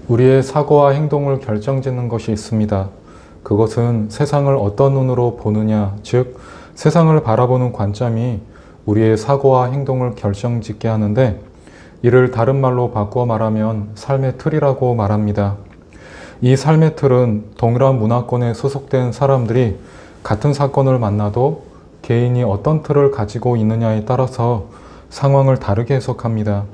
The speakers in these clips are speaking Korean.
우리의 사고와 행동을 결정짓는 것이 있습니다. 그것은 세상을 어떤 눈으로 보느냐, 즉 세상을 바라보는 관점이 우리의 사고와 행동을 결정짓게 하는데, 이를 다른 말로 바꾸어 말하면 삶의 틀이라고 말합니다. 이 삶의 틀은 동일한 문화권에 소속된 사람들이 같은 사건을 만나도 개인이 어떤 틀을 가지고 있느냐에 따라서 상황을 다르게 해석합니다.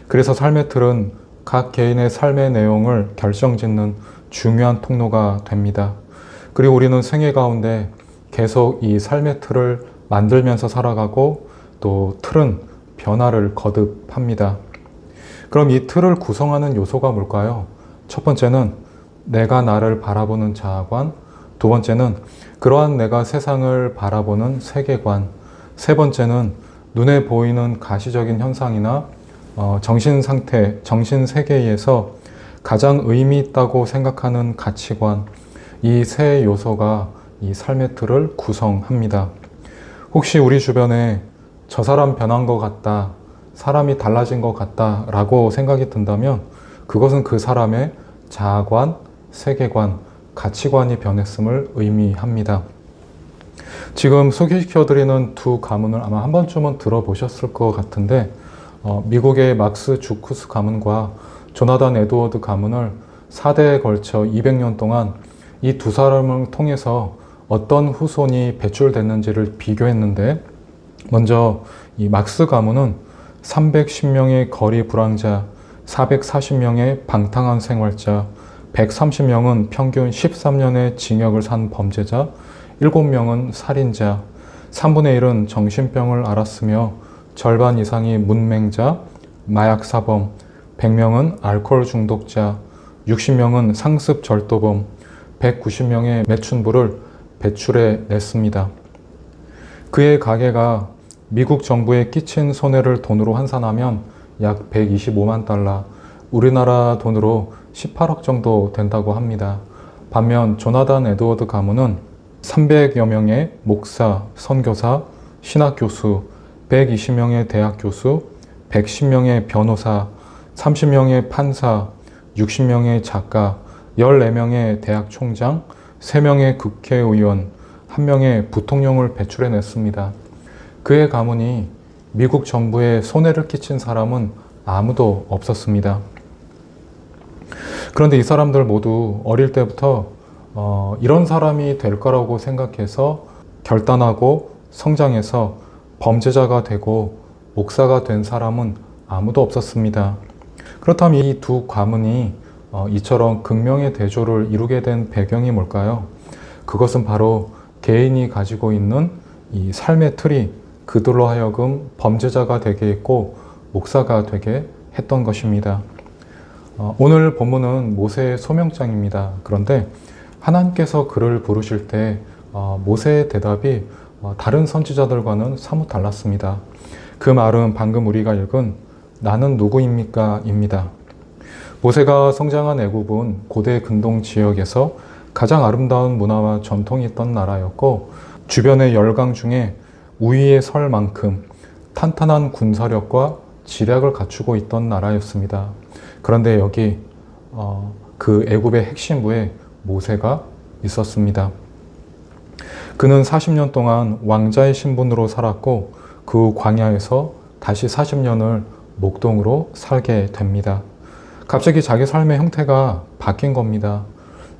그래서 삶의 틀은 각 개인의 삶의 내용을 결정짓는 중요한 통로가 됩니다. 그리고 우리는 생애 가운데 계속 이 삶의 틀을 만들면서 살아가고, 또 틀은 변화를 거듭합니다. 그럼 이 틀을 구성하는 요소가 뭘까요? 첫 번째는 내가 나를 바라보는 자아관, 두 번째는 그러한 내가 세상을 바라보는 세계관, 세 번째는 눈에 보이는 가시적인 현상이나 정신 상태, 정신 세계에서 가장 의미 있다고 생각하는 가치관, 이 세 요소가 이 삶의 틀을 구성합니다. 혹시 우리 주변에 저 사람 변한 것 같다, 사람이 달라진 것 같다 라고 생각이 든다면 그것은 그 사람의 자아관, 세계관, 가치관이 변했음을 의미합니다. 지금 소개시켜드리는 두 가문을 아마 한 번쯤은 들어보셨을 것 같은데, 미국의 막스 주쿠스 가문과 조나단 에드워드 가문을 4대에 걸쳐 200년 동안 이 두 사람을 통해서 어떤 후손이 배출됐는지를 비교했는데, 먼저 이 막스 가문은 310명의 거리 불황자, 440명의 방탕한 생활자, 130명은 평균 13년의 징역을 산 범죄자, 7명은 살인자, 3분의 1은 정신병을 앓았으며 절반 이상이 문맹자, 마약사범, 100명은 알코올 중독자, 60명은 상습 절도범, 190명의 매춘부를 배출해 냈습니다. 그의 가계가 미국 정부에 끼친 손해를 돈으로 환산하면 약 125만 달러, 우리나라 돈으로 18억 정도 된다고 합니다. 반면 조나단 에드워드 가문은 300여 명의 목사, 선교사, 신학교수, 120명의 대학 교수, 110명의 변호사, 30명의 판사, 60명의 작가, 14명의 대학 총장, 3명의 국회의원, 1명의 부통령을 배출해냈습니다. 그의 가문이 미국 정부에 손해를 끼친 사람은 아무도 없었습니다. 그런데 이 사람들 모두 어릴 때부터 이런 사람이 될 거라고 생각해서 결단하고 성장해서 범죄자가 되고 목사가 된 사람은 아무도 없었습니다. 그렇다면 이 두 가문이 이처럼 극명의 대조를 이루게 된 배경이 뭘까요? 그것은 바로 개인이 가지고 있는 이 삶의 틀이 그들로 하여금 범죄자가 되게 했고 목사가 되게 했던 것입니다. 오늘 본문은 모세의 소명장입니다. 그런데 하나님께서 그를 부르실 때 모세의 대답이 다른 선지자들과는 사뭇 달랐습니다. 그 말은 방금 우리가 읽은 나는 누구입니까? 입니다. 모세가 성장한 애굽은 고대 근동 지역에서 가장 아름다운 문화와 전통이 있던 나라였고, 주변의 열강 중에 우위에 설 만큼 탄탄한 군사력과 지략을 갖추고 있던 나라였습니다. 그런데 여기 그 애굽의 핵심부에 모세가 있었습니다. 그는 40년 동안 왕자의 신분으로 살았고 그 광야에서 다시 40년을 목동으로 살게 됩니다. 갑자기 자기 삶의 형태가 바뀐 겁니다.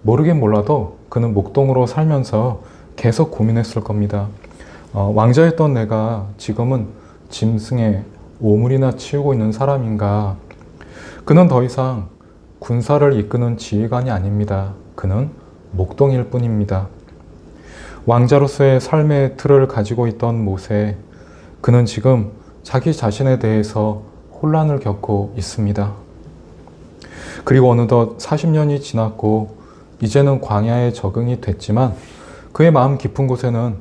모르긴 몰라도 그는 목동으로 살면서 계속 고민했을 겁니다. 왕자였던 내가 지금은 짐승의 오물이나 치우고 있는 사람인가? 그는 더 이상 군사를 이끄는 지휘관이 아닙니다. 그는 목동일 뿐입니다. 왕자로서의 삶의 틀을 가지고 있던 모세, 그는 지금 자기 자신에 대해서 혼란을 겪고 있습니다. 그리고 어느덧 40년이 지났고 이제는 광야에 적응이 됐지만 그의 마음 깊은 곳에는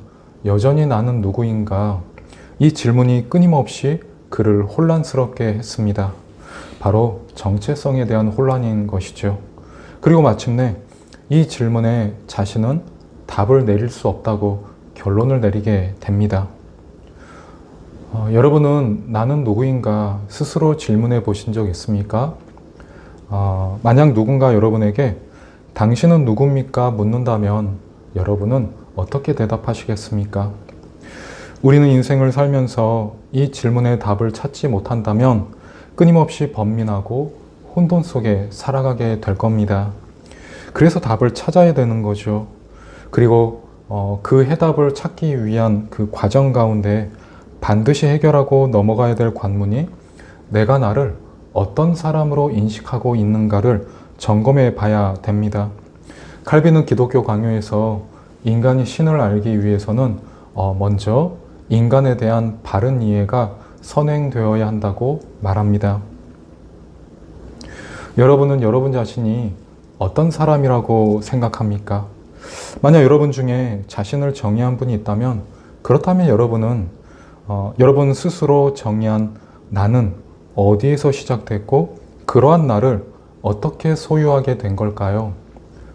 여전히 나는 누구인가? 이 질문이 끊임없이 그를 혼란스럽게 했습니다. 바로 정체성에 대한 혼란인 것이죠. 그리고 마침내 이 질문에 자신은 답을 내릴 수 없다고 결론을 내리게 됩니다. 여러분은 나는 누구인가 스스로 질문해 보신 적 있습니까? 만약 누군가 여러분에게 당신은 누굽니까? 묻는다면 여러분은 어떻게 대답하시겠습니까? 우리는 인생을 살면서 이 질문의 답을 찾지 못한다면 끊임없이 번민하고 혼돈 속에 살아가게 될 겁니다. 그래서 답을 찾아야 되는 거죠. 그리고 그 해답을 찾기 위한 그 과정 가운데 반드시 해결하고 넘어가야 될 관문이 내가 나를 어떤 사람으로 인식하고 있는가를 점검해 봐야 됩니다. 칼빈은 기독교 강요에서 인간이 신을 알기 위해서는 먼저 인간에 대한 바른 이해가 선행되어야 한다고 말합니다. 여러분은 여러분 자신이 어떤 사람이라고 생각합니까? 만약 여러분 중에 자신을 정의한 분이 있다면 그렇다면 여러분은 여러분 스스로 정의한 나는 어디에서 시작됐고 그러한 나를 어떻게 소유하게 된 걸까요?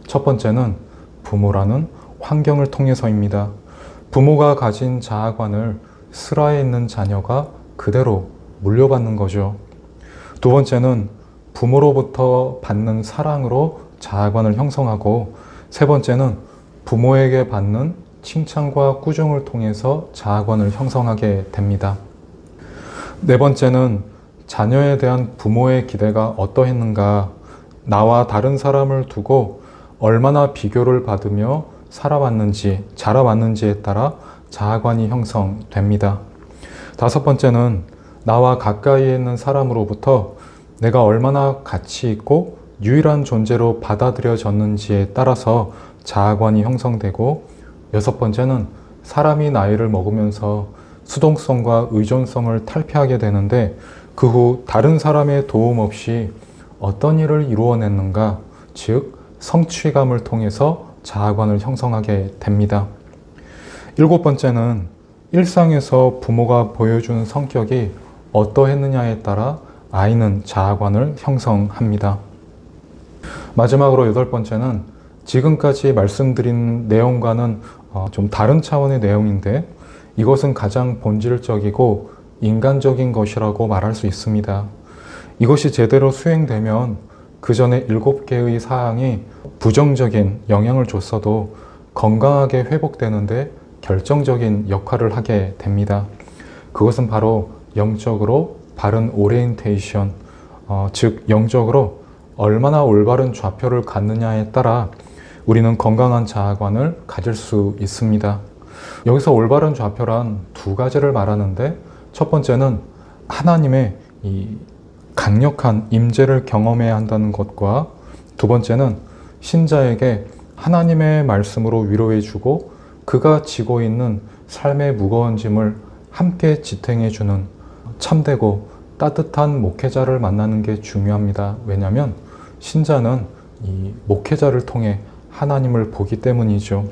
첫 번째는 부모라는 환경을 통해서입니다. 부모가 가진 자아관을 슬하에 있는 자녀가 그대로 물려받는 거죠. 두 번째는 부모로부터 받는 사랑으로 자아관을 형성하고, 세 번째는 부모에게 받는 칭찬과 꾸중을 통해서 자아관을 형성하게 됩니다. 네 번째는 자녀에 대한 부모의 기대가 어떠했는가, 나와 다른 사람을 두고 얼마나 비교를 받으며 살아왔는지, 자라왔는지에 따라 자아관이 형성됩니다. 다섯 번째는 나와 가까이에 있는 사람으로부터 내가 얼마나 가치 있고 유일한 존재로 받아들여졌는지에 따라서 자아관이 형성되고, 여섯 번째는 사람이 나이를 먹으면서 수동성과 의존성을 탈피하게 되는데 그 후 다른 사람의 도움 없이 어떤 일을 이루어냈는가, 즉 성취감을 통해서 자아관을 형성하게 됩니다. 일곱 번째는 일상에서 부모가 보여주는 성격이 어떠했느냐에 따라 아이는 자아관을 형성합니다. 마지막으로 여덟 번째는 지금까지 말씀드린 내용과는 좀 다른 차원의 내용인데 이것은 가장 본질적이고 인간적인 것이라고 말할 수 있습니다. 이것이 제대로 수행되면 그 전에 7개의 사항이 부정적인 영향을 줬어도 건강하게 회복되는데 결정적인 역할을 하게 됩니다. 그것은 바로 영적으로 바른 오리엔테이션, 즉 영적으로 얼마나 올바른 좌표를 갖느냐에 따라 우리는 건강한 자아관을 가질 수 있습니다. 여기서 올바른 좌표란 두 가지를 말하는데, 첫 번째는 하나님의 이 강력한 임재를 경험해야 한다는 것과, 두 번째는 신자에게 하나님의 말씀으로 위로해주고 그가 지고 있는 삶의 무거운 짐을 함께 지탱해주는 참되고 따뜻한 목회자를 만나는 게 중요합니다. 왜냐하면 신자는 이 목회자를 통해 하나님을 보기 때문이죠.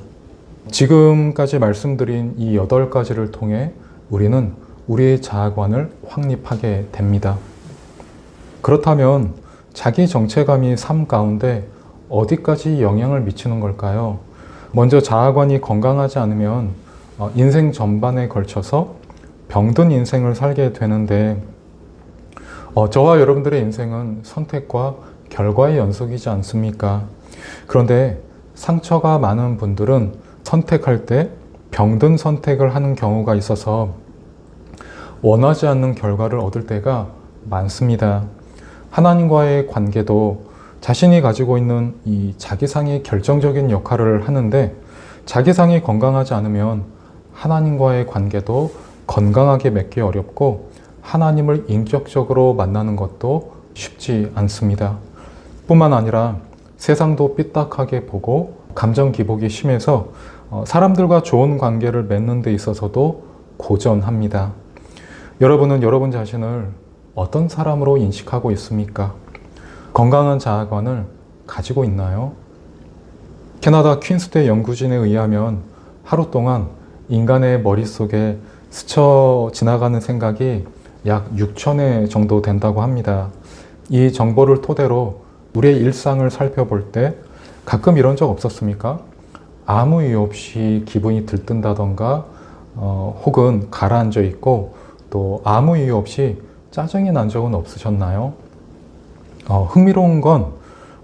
지금까지 말씀드린 이 8가지를 통해 우리는 우리의 자아관을 확립하게 됩니다. 그렇다면 자기 정체감이 삶 가운데 어디까지 영향을 미치는 걸까요? 먼저 자아관이 건강하지 않으면 인생 전반에 걸쳐서 병든 인생을 살게 되는데, 저와 여러분들의 인생은 선택과 결과의 연속이지 않습니까? 그런데 상처가 많은 분들은 선택할 때 병든 선택을 하는 경우가 있어서 원하지 않는 결과를 얻을 때가 많습니다. 하나님과의 관계도 자신이 가지고 있는 이 자기상이 결정적인 역할을 하는데, 자기상이 건강하지 않으면 하나님과의 관계도 건강하게 맺기 어렵고 하나님을 인격적으로 만나는 것도 쉽지 않습니다. 뿐만 아니라 세상도 삐딱하게 보고 감정 기복이 심해서 사람들과 좋은 관계를 맺는 데 있어서도 고전합니다. 여러분은 여러분 자신을 어떤 사람으로 인식하고 있습니까? 건강한 자아관을 가지고 있나요? 캐나다 퀸스대 연구진에 의하면 하루 동안 인간의 머릿속에 스쳐 지나가는 생각이 약 6,000회 정도 된다고 합니다. 이 정보를 토대로 우리의 일상을 살펴볼 때 가끔 이런 적 없었습니까? 아무 이유 없이 기분이 들뜬다던가 혹은 가라앉아 있고 또 아무 이유 없이 짜증이 난 적은 없으셨나요? 흥미로운 건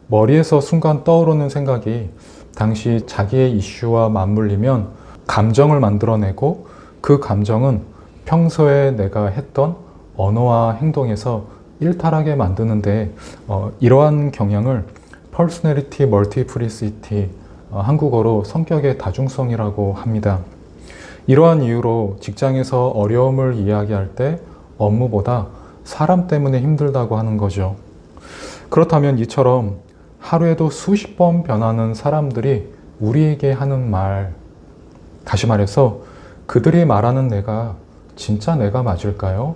머리에서 순간 떠오르는 생각이 당시 자기의 이슈와 맞물리면 감정을 만들어내고 그 감정은 평소에 내가 했던 언어와 행동에서 일탈하게 만드는데 이러한 경향을 Personality Multiplicity, 한국어로 성격의 다중성이라고 합니다. 이러한 이유로 직장에서 어려움을 이야기할 때 업무보다 사람 때문에 힘들다고 하는 거죠. 그렇다면 이처럼 하루에도 수십 번 변하는 사람들이 우리에게 하는 말, 다시 말해서 그들이 말하는 내가 진짜 내가 맞을까요?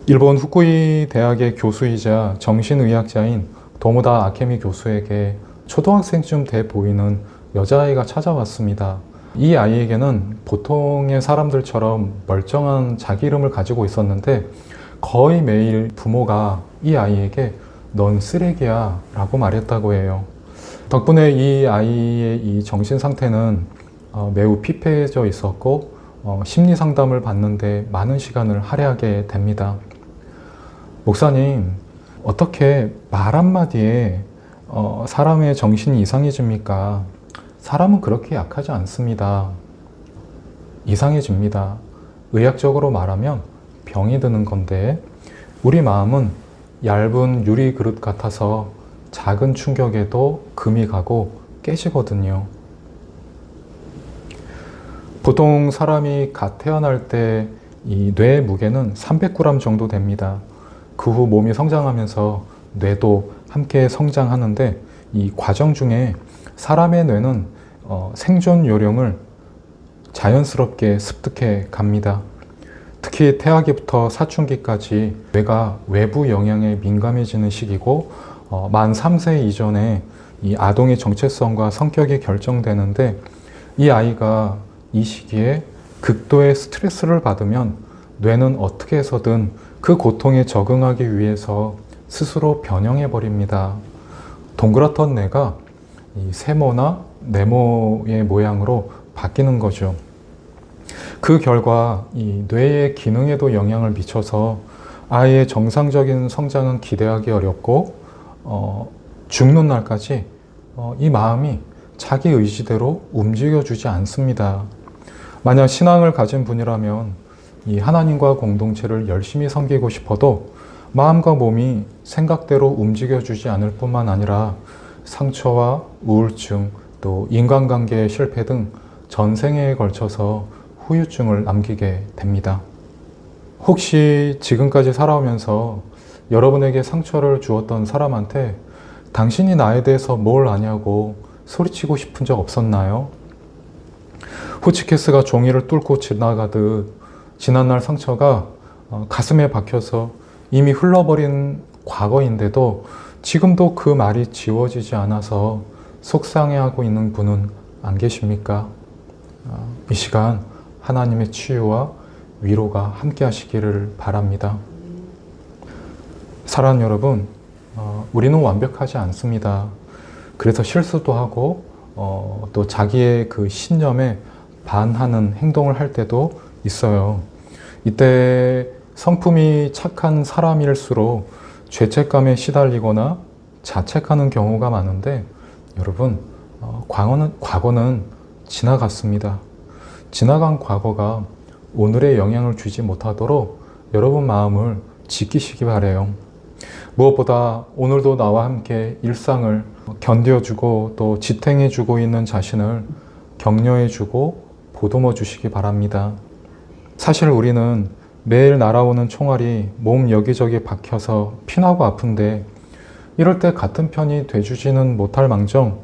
일본 후쿠이 대학의 교수이자 정신의학자인 도모다 아케미 교수에게 초등학생쯤 돼 보이는 여자아이가 찾아왔습니다. 이 아이에게는 보통의 사람들처럼 멀쩡한 자기 이름을 가지고 있었는데 거의 매일 부모가 이 아이에게 넌 쓰레기야 라고 말했다고 해요. 덕분에 이 아이의 이 정신 상태는 매우 피폐해져 있었고 심리 상담을 받는데 많은 시간을 할애하게 됩니다. 목사님, 어떻게 말 한마디에 사람의 정신이 이상해집니까? 사람은 그렇게 약하지 않습니다. 이상해집니다. 의학적으로 말하면 병이 드는 건데 우리 마음은 얇은 유리 그릇 같아서 작은 충격에도 금이 가고 깨지거든요. 보통 사람이 갓 태어날 때 이 뇌의 무게는 300g 정도 됩니다. 그 후 몸이 성장하면서 뇌도 함께 성장하는데 이 과정 중에 사람의 뇌는 생존 요령을 자연스럽게 습득해 갑니다. 특히 태아기부터 사춘기까지 뇌가 외부 영향에 민감해지는 시기고 만 3세 이전에 이 아동의 정체성과 성격이 결정되는데 이 아이가 이 시기에 극도의 스트레스를 받으면 뇌는 어떻게 해서든 그 고통에 적응하기 위해서 스스로 변형해 버립니다. 동그랗던 뇌가 이 세모나 네모의 모양으로 바뀌는 거죠. 그 결과 이 뇌의 기능에도 영향을 미쳐서 아이의 정상적인 성장은 기대하기 어렵고 죽는 날까지 이 마음이 자기 의지대로 움직여주지 않습니다. 만약 신앙을 가진 분이라면 이 하나님과 공동체를 열심히 섬기고 싶어도 마음과 몸이 생각대로 움직여주지 않을 뿐만 아니라 상처와 우울증, 또 인간관계의 실패 등 전생에 걸쳐서 후유증을 남기게 됩니다. 혹시 지금까지 살아오면서 여러분에게 상처를 주었던 사람한테 당신이 나에 대해서 뭘 아냐고 소리치고 싶은 적 없었나요? 호치키스가 종이를 뚫고 지나가듯 지난날 상처가 가슴에 박혀서 이미 흘러버린 과거인데도 지금도 그 말이 지워지지 않아서 속상해하고 있는 분은 안 계십니까? 이 시간 하나님의 치유와 위로가 함께 하시기를 바랍니다. 사랑하는 여러분, 우리는 완벽하지 않습니다. 그래서 실수도 하고 또 자기의 그 신념에 반하는 행동을 할 때도 있어요. 이때 성품이 착한 사람일수록 죄책감에 시달리거나 자책하는 경우가 많은데 여러분, 과거는 지나갔습니다. 지나간 과거가 오늘의 영향을 주지 못하도록 여러분 마음을 지키시기 바라요. 무엇보다 오늘도 나와 함께 일상을 견뎌주고 또 지탱해주고 있는 자신을 격려해주고 보듬어 주시기 바랍니다. 사실 우리는 매일 날아오는 총알이 몸 여기저기 박혀서 피나고 아픈데 이럴 때 같은 편이 돼주지는 못할 망정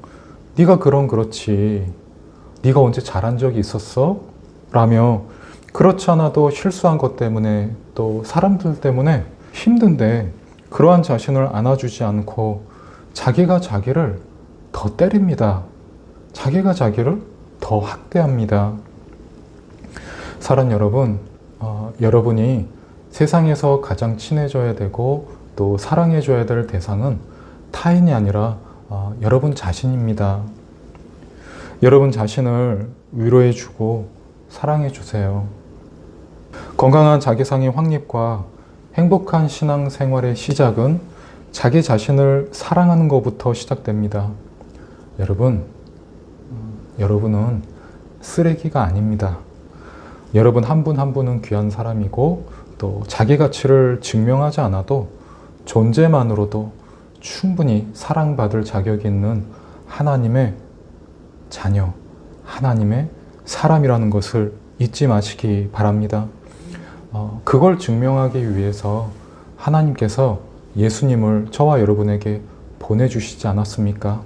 네가 그렇지 네가 언제 잘한 적이 있었어? 라며 그렇지 않아도 실수한 것 때문에 또 사람들 때문에 힘든데 그러한 자신을 안아주지 않고 자기가 자기를 더 때립니다. 자기가 자기를 더 학대합니다. 사랑하는 여러분, 여러분이 세상에서 가장 친해져야 되고 또 사랑해줘야 될 대상은 타인이 아니라 여러분 자신입니다. 여러분 자신을 위로해주고 사랑해주세요. 건강한 자기상의 확립과 행복한 신앙생활의 시작은 자기 자신을 사랑하는 것부터 시작됩니다. 여러분은 쓰레기가 아닙니다. 여러분 한 분 한 분은 귀한 사람이고 또 자기 가치를 증명하지 않아도 존재만으로도 충분히 사랑받을 자격이 있는 하나님의 자녀, 하나님의 사람이라는 것을 잊지 마시기 바랍니다. 그걸 증명하기 위해서 하나님께서 예수님을 저와 여러분에게 보내주시지 않았습니까?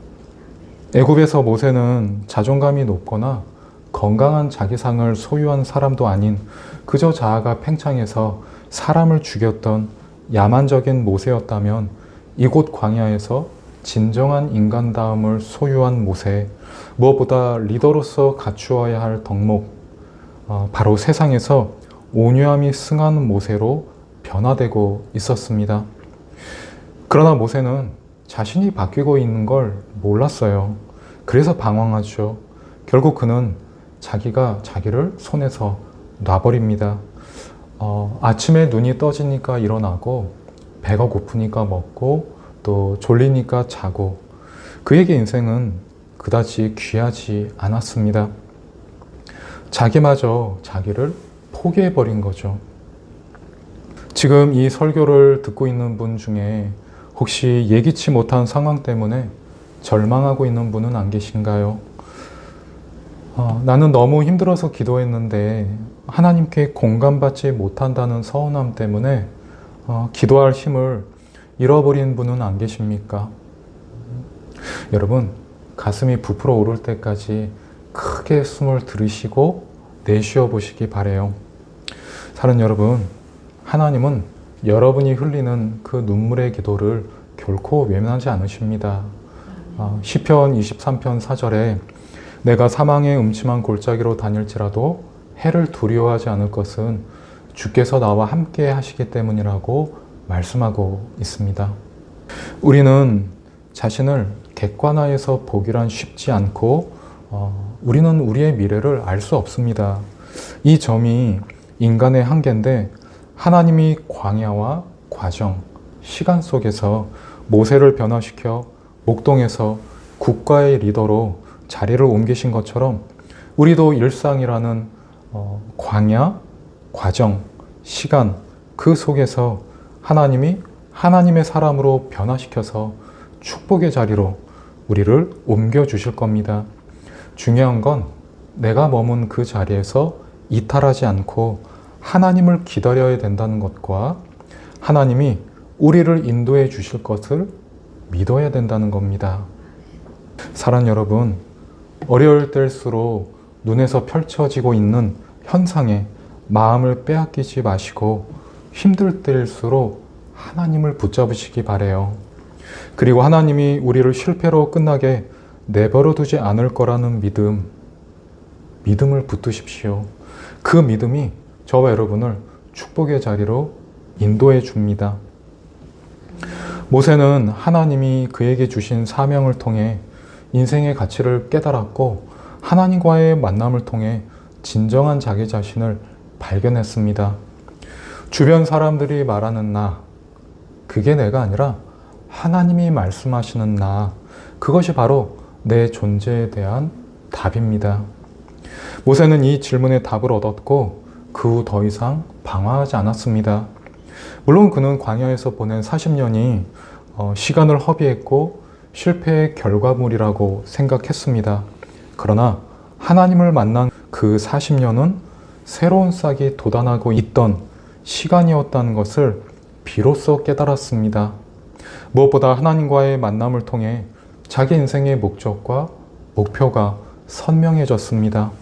애굽에서 모세는 자존감이 높거나 건강한 자기상을 소유한 사람도 아닌 그저 자아가 팽창해서 사람을 죽였던 야만적인 모세였다면 이곳 광야에서 진정한 인간다움을 소유한 모세, 무엇보다 리더로서 갖추어야 할 덕목, 바로 세상에서 온유함이 승한 모세로 변화되고 있었습니다. 그러나 모세는 자신이 바뀌고 있는 걸 몰랐어요. 그래서 방황하죠. 결국 그는 자기가 자기를 손에서 놔버립니다. 아침에 눈이 떠지니까 일어나고 배가 고프니까 먹고 또 졸리니까 자고 그에게 인생은 그다지 귀하지 않았습니다. 자기마저 자기를 포기해버린 거죠. 지금 이 설교를 듣고 있는 분 중에 혹시 예기치 못한 상황 때문에 절망하고 있는 분은 안 계신가요? 나는 너무 힘들어서 기도했는데 하나님께 공감받지 못한다는 서운함 때문에 기도할 힘을 잃어버린 분은 안 계십니까? 여러분, 가슴이 부풀어 오를 때까지 크게 숨을 들이쉬고 내쉬어 보시기 바래요. 사는 여러분, 하나님은 여러분이 흘리는 그 눈물의 기도를 결코 외면하지 않으십니다. 시편 23편 4절에 내가 사망의 음침한 골짜기로 다닐지라도 해를 두려워하지 않을 것은 주께서 나와 함께 하시기 때문이라고 말씀하고 있습니다. 우리는 자신을 객관화해서 보기란 쉽지 않고 우리는 우리의 미래를 알 수 없습니다. 이 점이 인간의 한계인데 하나님이 광야와 과정, 시간 속에서 모세를 변화시켜 목동에서 국가의 리더로 자리를 옮기신 것처럼 우리도 일상이라는 광야, 과정, 시간 그 속에서 하나님이 하나님의 사람으로 변화시켜서 축복의 자리로 우리를 옮겨주실 겁니다. 중요한 건 내가 머문 그 자리에서 이탈하지 않고 하나님을 기다려야 된다는 것과 하나님이 우리를 인도해 주실 것을 믿어야 된다는 겁니다. 사랑 여러분, 어려울 때일수록 눈에서 펼쳐지고 있는 현상에 마음을 빼앗기지 마시고 힘들 때일수록 하나님을 붙잡으시기 바래요. 그리고 하나님이 우리를 실패로 끝나게 내버려 두지 않을 거라는 믿음을 붙드십시오. 그 믿음이 저와 여러분을 축복의 자리로 인도해 줍니다. 모세는 하나님이 그에게 주신 사명을 통해 인생의 가치를 깨달았고 하나님과의 만남을 통해 진정한 자기 자신을 발견했습니다. 주변 사람들이 말하는 나, 그게 내가 아니라 하나님이 말씀하시는 나, 그것이 바로 내 존재에 대한 답입니다. 모세는 이 질문에 답을 얻었고 그 후 더 이상 방황하지 않았습니다. 물론 그는 광야에서 보낸 40년이 시간을 허비했고 실패의 결과물이라고 생각했습니다. 그러나 하나님을 만난 그 40년은 새로운 싹이 돋아나고 있던 시간이었다는 것을 비로소 깨달았습니다. 무엇보다 하나님과의 만남을 통해 자기 인생의 목적과 목표가 선명해졌습니다.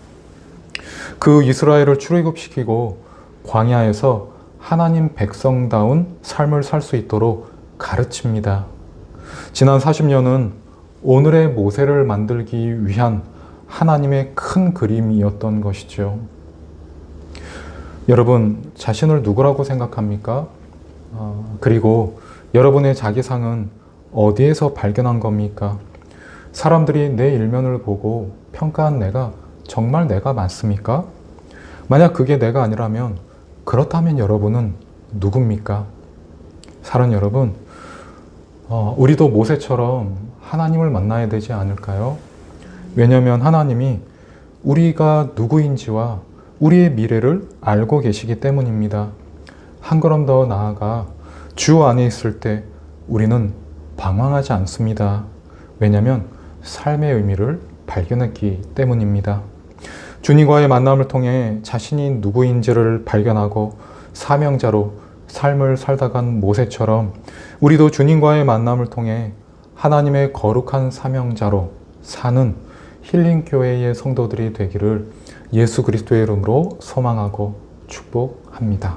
그 이스라엘을 출애굽시키고 광야에서 하나님 백성다운 삶을 살 수 있도록 가르칩니다. 지난 40년은 오늘의 모세를 만들기 위한 하나님의 큰 그림이었던 것이죠. 여러분, 자신을 누구라고 생각합니까? 그리고 여러분의 자기상은 어디에서 발견한 겁니까? 사람들이 내 일면을 보고 평가한 내가 정말 내가 맞습니까? 만약 그게 내가 아니라면 그렇다면 여러분은 누굽니까? 사랑 여러분, 우리도 모세처럼 하나님을 만나야 되지 않을까요? 왜냐하면 하나님이 우리가 누구인지와 우리의 미래를 알고 계시기 때문입니다. 한 걸음 더 나아가 주 안에 있을 때 우리는 방황하지 않습니다. 왜냐하면 삶의 의미를 발견했기 때문입니다. 주님과의 만남을 통해 자신이 누구인지를 발견하고 사명자로 삶을 살다 간 모세처럼 우리도 주님과의 만남을 통해 하나님의 거룩한 사명자로 사는 힐링교회의 성도들이 되기를 예수 그리스도의 이름으로 소망하고 축복합니다.